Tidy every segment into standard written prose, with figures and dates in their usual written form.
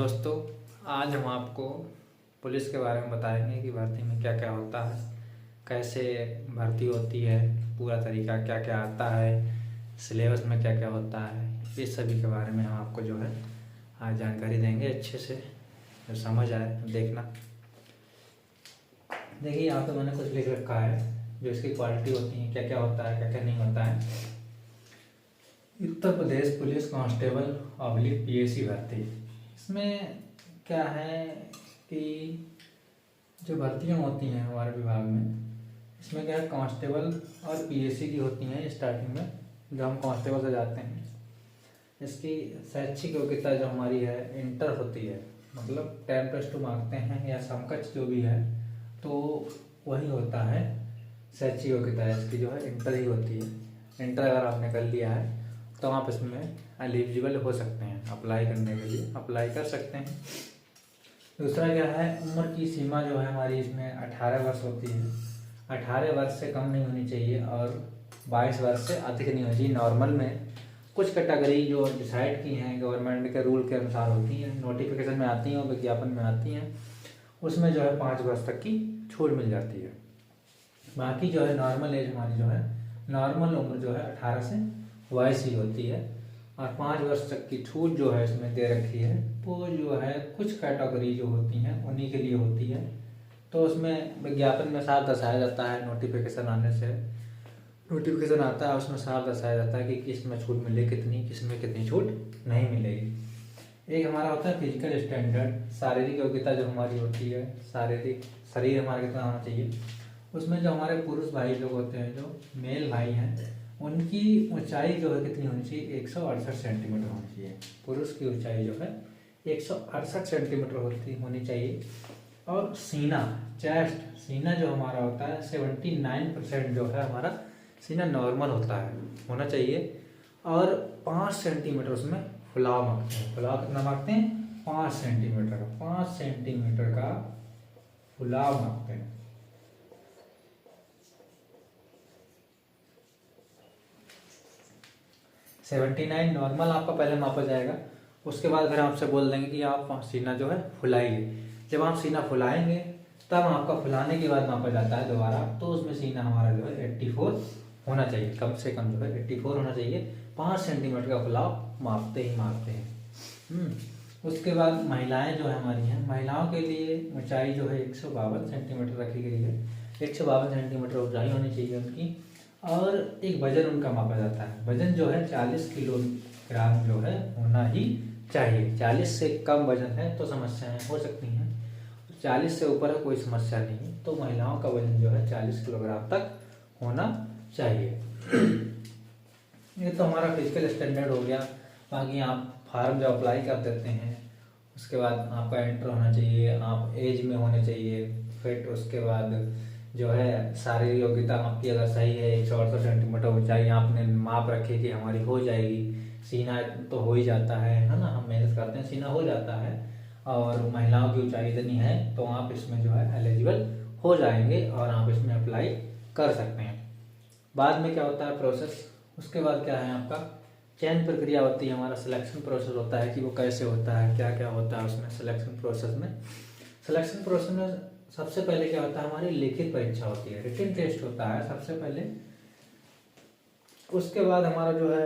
दोस्तों, आज हम आपको पुलिस के बारे में बताएंगे कि भर्ती में क्या क्या होता है, कैसे भर्ती होती है, पूरा तरीका क्या क्या आता है, सिलेबस में क्या क्या होता है। इस सभी के बारे में हम आपको जो है आज जानकारी देंगे अच्छे से, जो समझ आए देखना। देखिए, यहाँ पे मैंने कुछ लिख रखा है जो इसकी क्वालिटी होती है, क्या क्या होता है क्या क्या नहीं होता है। Uttar Pradesh police constable PAC भर्ती। इसमें क्या है कि जो भर्तियाँ होती हैं हमारे विभाग में, इसमें क्या है, कांस्टेबल और पीएसी की होती हैं स्टार्टिंग में। जो हम कांस्टेबल से जाते हैं, इसकी शैक्षिक योग्यता जो हमारी है इंटर होती है, मतलब 10+2 मांगते हैं या समकक्ष जो भी है तो वही होता है। शैक्षिक योग्यता इसकी जो है इंटर ही होती है। इंटर अगर आपने कर लिया है तो आप इसमें एलिजिबल हो सकते हैं, अप्लाई करने के लिए अप्लाई कर सकते हैं। दूसरा क्या है, उम्र की सीमा जो है हमारी इसमें 18 वर्ष होती है। 18 वर्ष से कम नहीं होनी चाहिए और 22 वर्ष से अधिक नहीं होनी चाहिए। नॉर्मल में कुछ कैटेगरी जो डिसाइड की हैं गवर्नमेंट के रूल के अनुसार होती हैं, नोटिफिकेशन में आती हैं और विज्ञापन में आती हैं, उसमें जो है 5 वर्ष तक की छूट मिल जाती है। बाकी जो है नॉर्मल एज हमारी जो है, नॉर्मल उम्र जो है 18 से 22 ही होती है और 5 वर्ष तक की छूट जो है इसमें दे रखी है। वो जो है कुछ कैटेगरी जो होती हैं उन्हीं के लिए होती है। तो उसमें विज्ञापन में साफ दर्शाया जाता है, नोटिफिकेशन आने से नोटिफिकेशन आता है उसमें साफ दर्शाया जाता है कि किस में छूट मिलेगी कितनी, किस में कितनी छूट नहीं मिलेगी। एक हमारा होता है फिजिकल स्टैंडर्ड, शारीरिक योग्यता जो हमारी होती है, शारीरिक शरीर हमारा कितना होना चाहिए। उसमें जो हमारे पुरुष भाई लोग होते हैं, जो मेल भाई हैं, उनकी ऊंचाई जो है कितनी होनी चाहिए, 168 सेंटीमीटर होनी चाहिए। पुरुष की ऊंचाई जो है 168 सेंटीमीटर होनी चाहिए। और सीना, चेस्ट, सीना जो हमारा होता है 79% जो है हमारा सीना नॉर्मल होता है, होना चाहिए। और 5 सेंटीमीटर उसमें फुलाव मांगते हैं। फुलाव कितना मांगते हैं, 5 सेंटीमीटर का, 5 सेंटीमीटर का फुलाव मांगते हैं। सेवेंटी 79 नॉर्मल आपका पहले मापा जाएगा, उसके बाद फिर आपसे बोल देंगे कि आप सीना जो है फुलाइए। जब आप सीना फुलाएंगे तब आपका फुलाने के बाद मापा जाता है दोबारा, तो उसमें सीना हमारा जो है 84 होना चाहिए, कम से कम जो है 84 होना चाहिए। 5 सेंटीमीटर का फुलाव मापते हैं। उसके बाद महिलाएं जो है हमारी हैं, महिलाओं के लिए ऊंचाई जो है 152 सेंटीमीटर रखी गई है। 152 सेंटीमीटर ऊंचाई होनी चाहिए उनकी। और एक वजन उनका मापा जाता है, वजन जो है 40 किलोग्राम जो है होना ही चाहिए। 40 से कम वजन है तो समस्याएं हो सकती हैं, 40 से ऊपर है कोई समस्या नहीं है। तो महिलाओं का वजन जो है 40 किलोग्राम तक होना चाहिए। ये तो हमारा फिजिकल स्टैंडर्ड हो गया। बाकी आप फॉर्म जब अप्लाई कर देते हैं उसके बाद आपका एंटर होना चाहिए, आप एज में होने चाहिए फिट। उसके बाद जो है शारीरिक योग्यता आपकी अगर सही है, 168 सेंटीमीटर ऊंचाई आपने माप रखी कि हमारी हो जाएगी। सीना तो हो ही जाता है ना, हम मेहनत करते हैं सीना हो जाता है। और महिलाओं की ऊंचाई इतनी है तो आप इसमें जो है एलिजिबल हो जाएंगे और आप इसमें अप्लाई कर सकते हैं। बाद में क्या होता है प्रोसेस, उसके बाद क्या है आपका चयन प्रक्रिया होती है, हमारा सिलेक्शन प्रोसेस होता है कि वो कैसे होता है, क्या क्या होता है उसमें। सिलेक्शन प्रोसेस में सबसे पहले क्या होता है, हमारी लिखित परीक्षा होती है, रिटन टेस्ट होता है सबसे पहले। उसके बाद हमारा जो है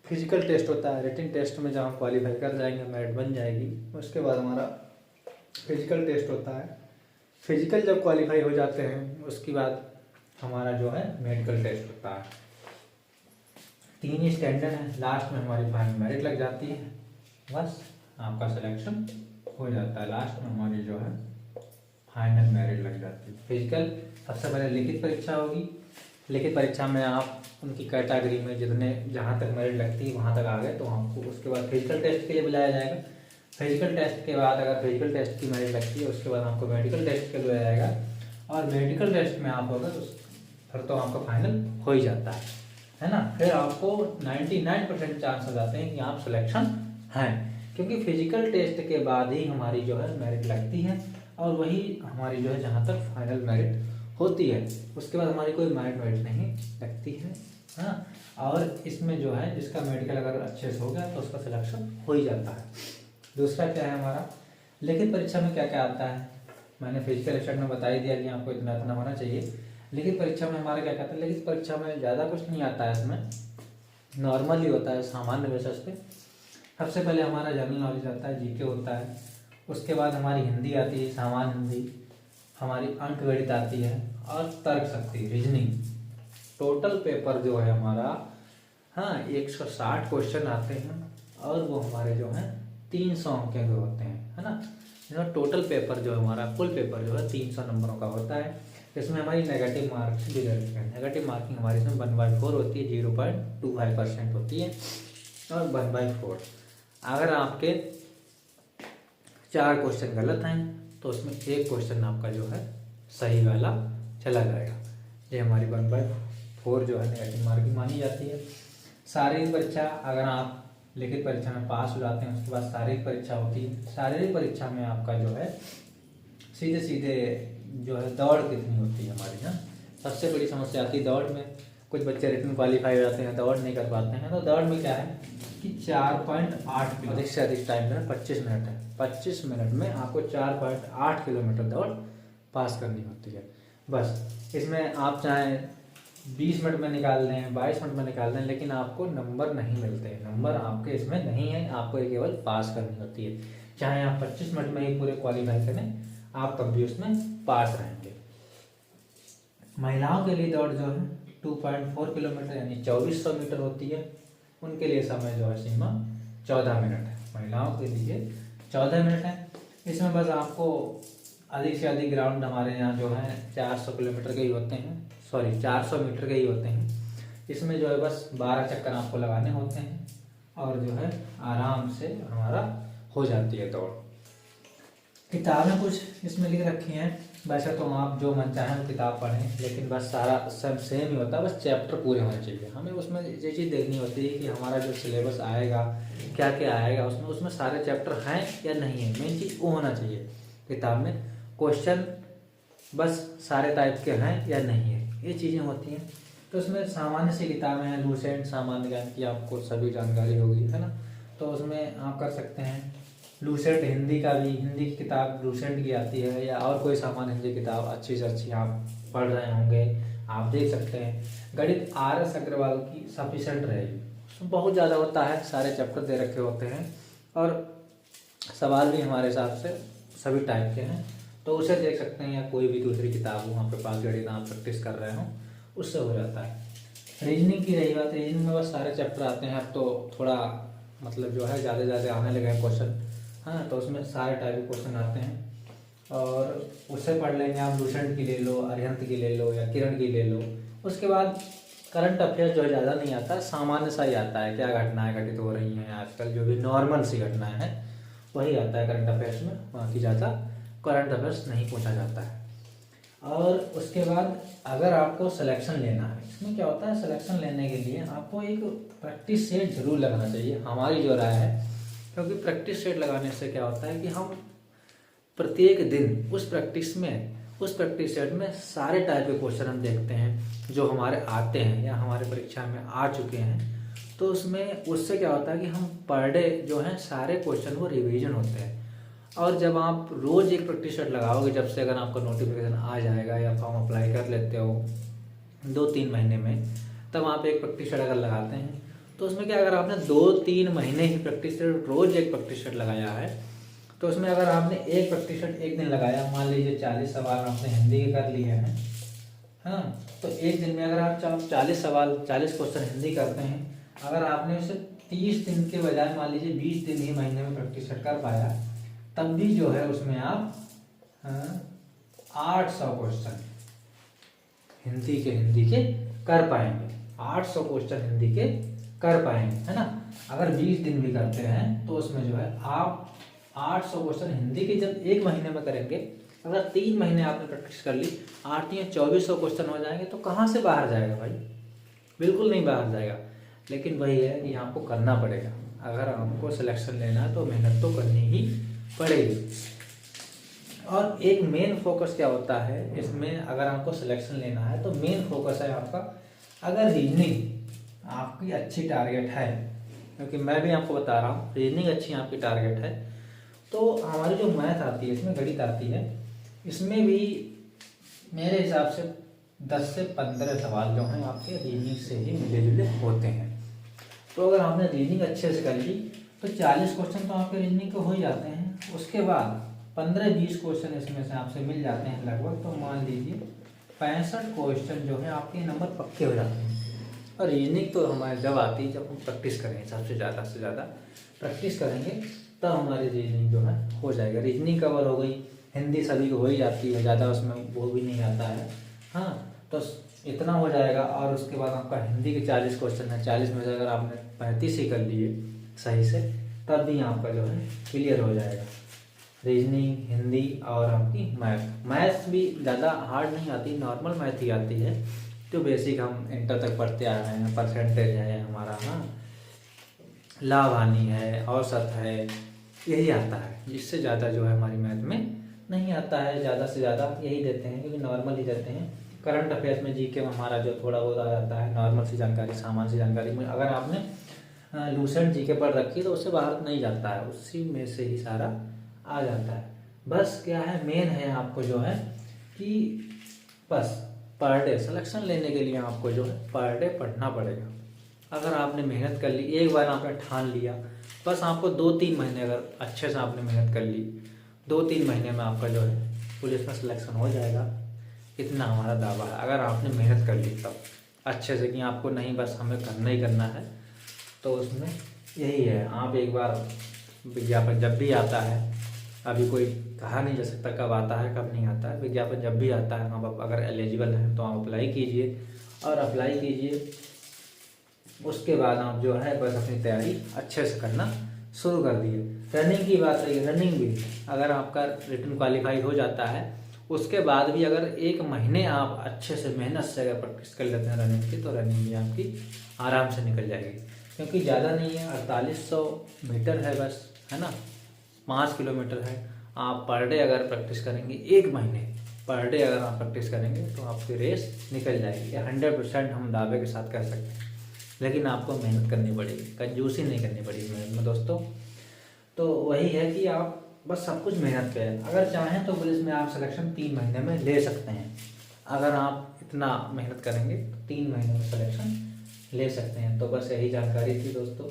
फिजिकल टेस्ट होता है। रिटन टेस्ट में जब हम क्वालिफाई कर जाएंगे, मेरिट बन जाएगी, उसके बाद हमारा फिजिकल टेस्ट होता है। फिजिकल जब क्वालिफाई हो जाते हैं उसके बाद हमारा जो है मेडिकल टेस्ट होता है। 3 ही स्टैंडर्ड है, लास्ट में हमारी फाइनल मेरिट लग जाती है, बस आपका सिलेक्शन हो जाता है। लास्ट में हमारी जो है फाइनल मेरिट लग जाती है। फिजिकल सबसे पहले लिखित परीक्षा होगी। लिखित परीक्षा में आप उनकी कैटेगरी में जितने जहाँ तक मेरिट लगती है वहाँ तक आ गए तो हमको उसके बाद फिजिकल टेस्ट के लिए बुलाया जाएगा। फिजिकल टेस्ट के बाद अगर फिजिकल टेस्ट की मेरिट लगती है उसके बाद आपको मेडिकल टेस्ट के लिए बुलाया जाएगा। और मेडिकल टेस्ट में आप होगा तो फिर तो आपका फाइनल हो ही जाता है ना। फिर आपको 99% चांस हो जाते हैं कि आप सिलेक्शन हैं, क्योंकि फिजिकल टेस्ट के बाद ही हमारी जो है मेरिट लगती है और वही हमारी जो है जहाँ तक फाइनल मेरिट होती है। उसके बाद हमारी कोई मेरिट नहीं लगती है हाँ। और इसमें जो है जिसका मेडिकल अगर अच्छे से हो गया तो उसका सिलेक्शन हो ही जाता है। दूसरा क्या है हमारा, लिखित परीक्षा में क्या क्या आता है। मैंने फिजिकल स्टडी में बता ही दिया कि आपको इतना इतना होना चाहिए। लिखित परीक्षा में हमारा क्या कहता है, लिखित परीक्षा में ज़्यादा कुछ नहीं आता है, इसमें नॉर्मल ही होता है, सामान्य बेसिस पे। सबसे पहले हमारा जनरल नॉलेज आता है, जीके होता है। उसके बाद हमारी हिंदी आती है, सामान्य हिंदी, हमारी अंकगणित आती है और तर्क शक्ति, रीजनिंग। टोटल पेपर जो है हमारा, हाँ, 160 क्वेश्चन आते हैं और वो हमारे जो हैं 300 अंक के होते हैं, है ना। इसमें टोटल पेपर जो है हमारा, कुल पेपर जो है 300 नंबरों का होता है। इसमें हमारी नेगेटिव मार्क्स भी लगते हैं। नेगेटिव मार्किंग हमारी इसमें 1/4 होती है, 0.25% होती है और 1/4। अगर आपके 4 क्वेश्चन गलत हैं तो उसमें 1 क्वेश्चन आपका जो है सही वाला चला जाएगा। ये हमारी 1/4 जो है नेगेटिव मार्किंग मानी जाती है। शारीरिक परीक्षा, अगर आप लिखित परीक्षा में पास हो जाते हैं उसके बाद शारीरिक परीक्षा होती है। शारीरिक परीक्षा में आपका जो है सीधे सीधे जो है दौड़ कितनी होती है हमारी, ना। सबसे बड़ी समस्या आती है दौड़ में। कुछ बच्चे रिटन क्वालिफाई हो जाते हैं, दौड़ नहीं कर पाते हैं। तो दौड़ में क्या है कि 4.8 अधिक से अधिक टाइम में 25 मिनट है। 25 मिनट में आपको 4.8 किलोमीटर दौड़ पास करनी होती है। बस इसमें आप चाहें 20 मिनट में निकाल लें, 22 मिनट में निकाल लें, लेकिन आपको नंबर नहीं मिलते। नंबर आपके इसमें नहीं है, आपको ये केवल पास करनी होती है। चाहे आप 25 मिनट में ही पूरे क्वालिफाई करें, आप तब भी उसमें पास रहेंगे। महिलाओं के लिए दौड़ जो है 2.4 किलोमीटर यानी 2400 मीटर होती है। उनके लिए समय जो है सीमा 14 मिनट है। महिलाओं के लिए 14 मिनट है। इसमें बस आपको अधिक से अधिक ग्राउंड हमारे यहाँ जो है 400 किलोमीटर के ही होते हैं, 400 मीटर के ही होते हैं। इसमें जो है बस 12 चक्कर आपको लगाने होते हैं और जो है आराम से हमारा हो जाती है दौड़। किताबें कुछ इसमें लिख रखी हैं। वैसे तो आप जो मन चाहें वो किताब पढ़ें, लेकिन बस सारा सब सेम ही होता है, बस चैप्टर पूरे होने चाहिए। हमें उसमें ये चीज़ देखनी होती है कि हमारा जो सिलेबस आएगा क्या क्या आएगा, उसमें सारे चैप्टर हैं या नहीं है। मेन चीज़ वो होना चाहिए किताब में। क्वेश्चन बस सारे टाइप के हैं या नहीं है, ये चीज़ें होती हैं। तो उसमें सामान्य सी किताबें हैं, लूसेंट सामान्य ज्ञान की आपको सभी जानकारी होगी, है ना। तो उसमें आप कर सकते हैं लूसेंट हिंदी का भी, हिंदी की किताब लूसेंट की आती है, या और कोई सामान्य हिंदी किताब अच्छी से अच्छी आप पढ़ रहे होंगे, आप देख सकते हैं। गणित RS अग्रवाल की सफिशेंट रहेगी, उसमें बहुत ज़्यादा होता है, सारे चैप्टर दे रखे होते हैं और सवाल भी हमारे हिसाब से सभी टाइप के हैं। तो उसे देख सकते हैं, या कोई भी दूसरी किताब हो आपके पास गणित आप प्रैक्टिस कर रहे हो, उससे हो जाता है। रीजनिंग की रही बात, रीजनिंग में बस सारे चैप्टर आते हैं। अब तो थोड़ा मतलब जो है ज़्यादा आने लगे हैं क्वेश्चन, हाँ, तो उसमें सारे टाइप के क्वेश्चन आते हैं और उससे पढ़ लेंगे आप। लूसेंट की ले लो, अरिहंत की ले लो या किरण की ले लो। उसके बाद करंट अफेयर जो है ज़्यादा नहीं आता, सामान्य सा ही आता है, क्या घटनाएं घटित हो रही हैं आजकल, जो भी नॉर्मल सी घटनाएं हैं वही आता है करंट अफेयर्स में। बाकी ज़्यादा करंट अफेयर्स नहीं पूछा जाता है। और उसके बाद अगर आपको सिलेक्शन लेना है, इसमें क्या होता है, सिलेक्शन लेने के लिए आपको एक प्रैक्टिस सेट जरूर लगाना चाहिए, हमारी जो राय है। क्योंकि प्रैक्टिस सेट लगाने से क्या होता है कि हम प्रत्येक दिन उस प्रैक्टिस सेट में सारे टाइप के क्वेश्चन हम देखते हैं जो हमारे आते हैं या हमारे परीक्षा में आ चुके हैं। तो उससे क्या होता है कि हम पर डे जो है सारे क्वेश्चन वो रिवीजन होते हैं। और जब आप रोज़ एक प्रैक्टिस सेट लगाओगे, जब से अगर आपका नोटिफिकेशन आ जाएगा या फॉर्म अप्लाई कर लेते हो 2-3 महीने में, तब आप एक प्रैक्टिस सेट अगर लगाते हैं तो उसमें क्या, अगर आपने 2-3 महीने की प्रैक्टिस सेट, रोज़ एक प्रैक्टिस सेट लगाया है, तो उसमें अगर आपने एक प्रैक्टिस सेट एक दिन लगाया, मान लीजिए 40 सवाल आपने हिंदी के कर लिए हैं, हाँ, तो एक दिन में अगर आप 40 क्वेश्चन हिंदी करते हैं, अगर आपने उसे 30 दिन के बजाय मान लीजिए 20 दिन ही महीने में प्रैक्टिस सेट कर पाया, तब भी जो है उसमें आप 800 क्वेश्चन हिंदी के कर पाएंगे। 800 क्वेश्चन हिंदी के कर पाएंगे, है ना। अगर 20 दिन भी करते हैं तो उसमें जो है आप 800 क्वेश्चन हिंदी के जब एक महीने में करेंगे, अगर 3 महीने आपने प्रैक्टिस कर ली, 8 या 2400 क्वेश्चन हो जाएंगे, तो कहाँ से बाहर जाएगा भाई, बिल्कुल नहीं बाहर जाएगा। लेकिन वही है कि आपको करना पड़ेगा। अगर आपको सिलेक्शन लेना है तो मेहनत तो करनी ही पड़ेगी। और एक मेन फोकस क्या होता है इसमें, अगर आपको सिलेक्शन लेना है तो मेन फोकस है आपका, अगर रीजनिंग आपकी अच्छी टारगेट है, क्योंकि मैं भी आपको बता रहा हूँ रीजनिंग अच्छी आपकी टारगेट है, तो हमारी जो मैथ आती है, इसमें गणित आती है, इसमें भी मेरे हिसाब से 10 से 15 सवाल जो हैं आपके रीजनिंग से ही मिले जुले होते हैं। तो अगर आपने रीजनिंग अच्छे से कर ली तो 40 क्वेश्चन तो आपके रीजनिंग के हो ही जाते हैं। उसके बाद 15-20 क्वेश्चन इसमें से आपसे मिल जाते हैं लगभग, तो मान लीजिए 65 क्वेश्चन जो है आपके नंबर पक्के हो जाते हैं। और रीजनिंग तो हमारे जब आती है जब हम प्रैक्टिस करेंगे, सबसे ज़्यादा से ज़्यादा प्रैक्टिस करेंगे तब हमारी रीजनिंग जो है हो जाएगा। रीजनिंग कवर हो गई, हिंदी सभी को हो ही जाती है, ज़्यादा उसमें वो भी नहीं आता है। हाँ, तो इतना हो जाएगा। और उसके बाद आपका हिंदी के 40 क्वेश्चन है, 40 में से अगर आपने 35 ही कर लिए सही से तब भी आपका जो है क्लियर हो जाएगा। रीजनिंग, हिंदी और आपकी मैथ्स भी ज़्यादा हार्ड नहीं आती, नॉर्मल मैथ ही आती है, जो बेसिक हम इंटर तक पढ़ते आ रहे हैं। परसेंटेज है हमारा, हाँ, लाभ हानि है, औसत है, यही आता है। इससे ज़्यादा जो है हमारी मैथ में नहीं आता है। ज़्यादा से ज़्यादा यही देते हैं क्योंकि नॉर्मल ही देते हैं। करंट अफेयर्स में जीके में हमारा जो थोड़ा बहुत आ जाता है, नॉर्मल सी जानकारी, सामान्य सी जानकारी में अगर आपने लूसेंट जीके पढ़ रखी है तो उससे बाहर नहीं जाता है, उसी में से ही सारा आ जाता है। बस क्या है, मेन है आपको जो है कि बस पर डे सिलेक्शन लेने के लिए आपको जो है पर डे पढ़ना पड़ेगा। अगर आपने मेहनत कर ली, एक बार आपने ठान लिया, बस आपको 2-3 महीने अगर अच्छे से आपने मेहनत कर ली, 2-3 महीने में आपका जो है पुलिस में सिलेक्शन हो जाएगा। इतना हमारा दावा है। अगर आपने मेहनत कर ली तब अच्छे से कि आपको नहीं बस हमें करना ही करना है, तो उसमें यही है, आप एक बार विज्ञापन जब भी आता है, अभी कोई कहा नहीं जा सकता कब आता है कब नहीं आता है, विज्ञापन जब भी आता है आप अगर एलिजिबल हैं तो आप अप्लाई कीजिए और अप्लाई कीजिए। उसके बाद आप जो है बस अपनी तैयारी अच्छे से करना शुरू कर दिए। रनिंग की बात रही, रनिंग भी अगर आपका रिटन क्वालिफाई हो जाता है, उसके बाद भी अगर 1 महीने आप अच्छे से मेहनत से अगर प्रैक्टिस कर लेते हैं रनिंग की, तो रनिंग भी आपकी आराम से निकल जाएगी। क्योंकि ज़्यादा नहीं है, 4800 मीटर है बस, है ना, 5 किलोमीटर है। आप पर डे अगर प्रैक्टिस करेंगे, 1 महीने पर डे अगर आप प्रैक्टिस करेंगे तो आपकी रेस निकल जाएगी। ये 100% हम दावे के साथ कह सकते हैं। लेकिन आपको मेहनत करनी पड़ेगी, कंजूसी नहीं करनी पड़ेगी मेहनत में दोस्तों। तो वही है कि आप बस सब कुछ मेहनत करें। अगर चाहें तो पुलिस में आप सिलेक्शन 3 महीने में ले सकते हैं। अगर आप इतना मेहनत करेंगे तो 3 महीने में सिलेक्शन ले सकते हैं। तो बस यही जानकारी थी दोस्तों।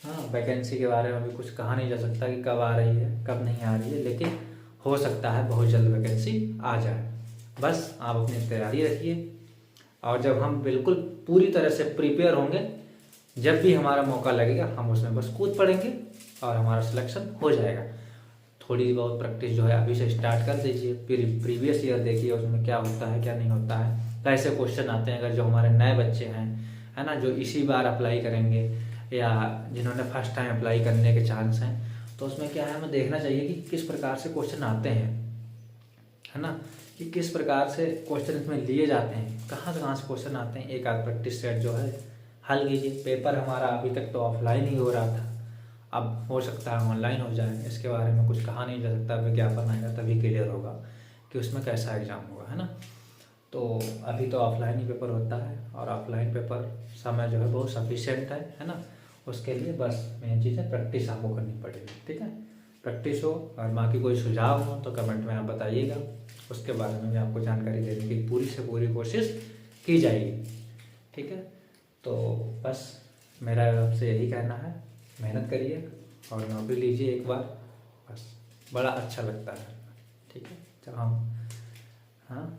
हाँ, वैकेंसी के बारे में भी कुछ कहा नहीं जा सकता कि कब आ रही है कब नहीं आ रही है, लेकिन हो सकता है बहुत जल्द वैकेंसी आ जाए। बस आप अपनी तैयारी रखिए और जब हम बिल्कुल पूरी तरह से प्रिपेयर होंगे, जब भी हमारा मौका लगेगा हम उसमें बस कूद पड़ेंगे और हमारा सिलेक्शन हो जाएगा। थोड़ी बहुत प्रैक्टिस जो है अभी से स्टार्ट कर दीजिए, फिर प्रीवियस ईयर देखिए उसमें क्या होता है क्या नहीं होता है, कैसे क्वेश्चन आते हैं। अगर जो हमारे नए बच्चे हैं, है ना, जो इसी बार अप्लाई करेंगे या जिन्होंने फर्स्ट टाइम अप्लाई करने के चांस हैं, तो उसमें क्या है, हमें देखना चाहिए कि किस प्रकार से क्वेश्चन आते हैं, है ना, कि किस प्रकार से क्वेश्चन इसमें लिए जाते हैं, कहाँ से क्वेश्चन आते हैं। एक आध प्रैक्टिस सेट जो है हल कीजिए। पेपर हमारा अभी तक तो ऑफलाइन ही हो रहा था, अब हो सकता है ऑनलाइन हो जाए। इसके बारे में कुछ कहा नहीं जा सकता, विज्ञापन आएगा तभी क्लियर होगा कि उसमें कैसा एग्जाम होगा, है ना। तो अभी तो ऑफलाइन ही पेपर होता है और ऑफलाइन पेपर समय जो है बहुत सफिशिएंट है ना। उसके लिए बस मेन चीज़ है प्रैक्टिस आपको करनी पड़ेगी, ठीक है। प्रैक्टिस हो और बाकी कोई सुझाव हो तो कमेंट में आप बताइएगा, उसके बारे में भी आपको जानकारी देने की पूरी से पूरी कोशिश की जाएगी, ठीक है। तो बस मेरा आपसे यही कहना है, मेहनत करिए और नौकरी लीजिए एक बार, बस बड़ा अच्छा लगता है, ठीक है। चलो, हाँ,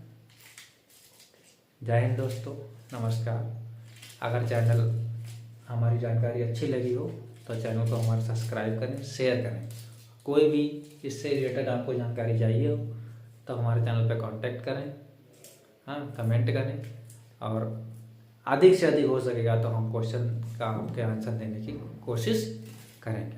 जय हिंद दोस्तों, नमस्कार। अगर चैनल हमारी जानकारी अच्छी लगी हो तो चैनल को हमारा सब्सक्राइब करें, शेयर करें। कोई भी इससे रिलेटेड आपको जानकारी चाहिए हो तो हमारे चैनल पे कांटेक्ट करें, हाँ, कमेंट करें और अधिक से अधिक हो सकेगा तो हम क्वेश्चन का आपके आंसर देने की कोशिश करेंगे।